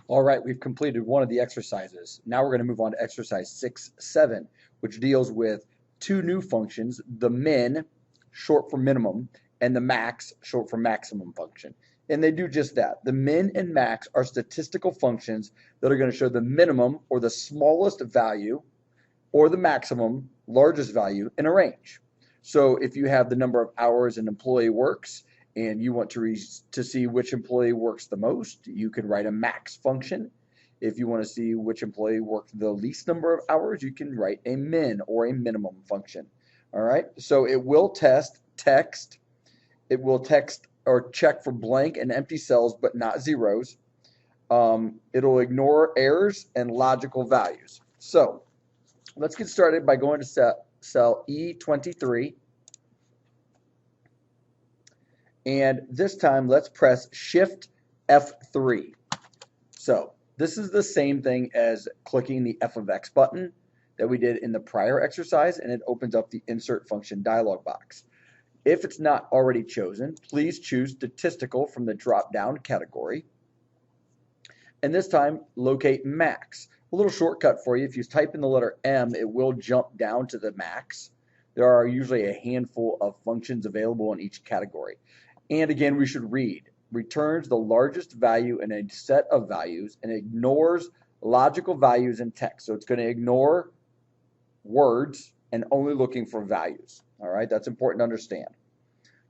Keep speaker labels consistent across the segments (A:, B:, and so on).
A: All right, we've completed one of the exercises. Now we're going to move on to exercise 6-7, which deals with two new functions, the min, short for minimum, and the max, short for maximum function. And they do just that. The min and max are statistical functions that are going to show the minimum or the smallest value or the maximum, largest value in a range. So if you have the number of hours an employee works and you want to see which employee works the most, you can write a max function. If you want to see which employee worked the least number of hours, you can write a min or a minimum function. All right, so it will text, it will text or check for blank and empty cells, but not zeros. It'll ignore errors and logical values. So let's get started by going to cell E23. And this time, let's press Shift F3. So this is the same thing as clicking the F of X button that we did in the prior exercise, and it opens up the Insert Function dialog box. If it's not already chosen, please choose Statistical from the drop-down category. And this time, locate max. A little shortcut for you, if you type in the letter M, it will jump down to the max. There are usually a handful of functions available in each category. And again, we should read, returns the largest value in a set of values and ignores logical values in text. So it's going to ignore words and only looking for values. All right, that's important to understand.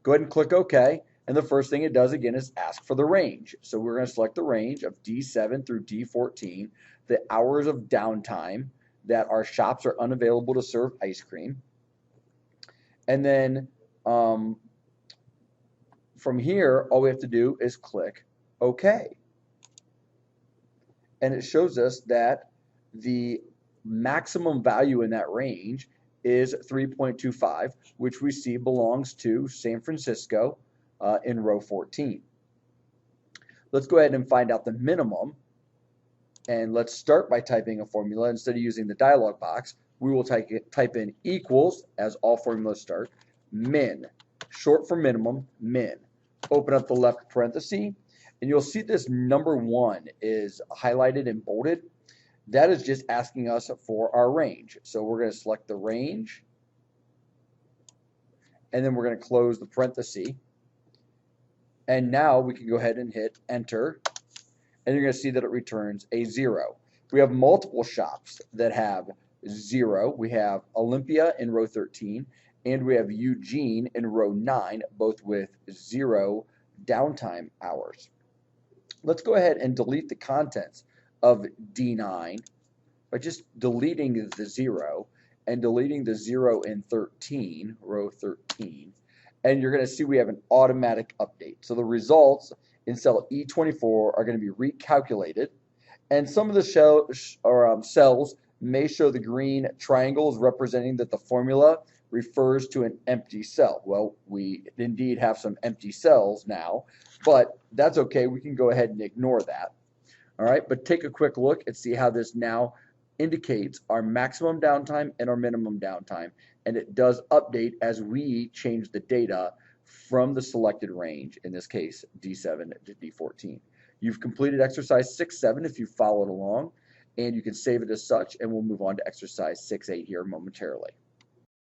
A: Go ahead and click OK. And the first thing it does again is ask for the range. So we're going to select the range of D7 through D14, the hours of downtime that our shops are unavailable to serve ice cream. And then from here, all we have to do is click OK. And it shows us that the maximum value in that range is 3.25, which we see belongs to San Francisco in row 14. Let's go ahead and find out the minimum. And let's start by typing a formula. Instead of using the dialog box, we will type in equals, as all formulas start, min, short for minimum, min. Open up the left parenthesis, and you'll see this number 1 is highlighted and bolded. That is just asking us for our range. So we're going to select the range, and then we're going to close the parenthesis. And now we can go ahead and hit enter, and you're going to see that it returns a 0. We have multiple shops that have 0. We have Olympia in row 13, and we have Eugene in row 9, both with 0 downtime hours. Let's go ahead and delete the contents of D9 by just deleting the 0 and deleting the 0 in 13, row 13. And you're going to see we have an automatic update. So the results in cell E24 are going to be recalculated. And some of the cells may show the green triangles representing that the formula refers to an empty cell. Well, we indeed have some empty cells now, but that's okay. We can go ahead and ignore that. All right, but take a quick look and see how this now indicates our maximum downtime and our minimum downtime. And it does update as we change the data from the selected range, in this case, D7 to D14. You've completed exercise 6-7 if you followed along, and you can save it as such, and we'll move on to exercise 6-8 here momentarily.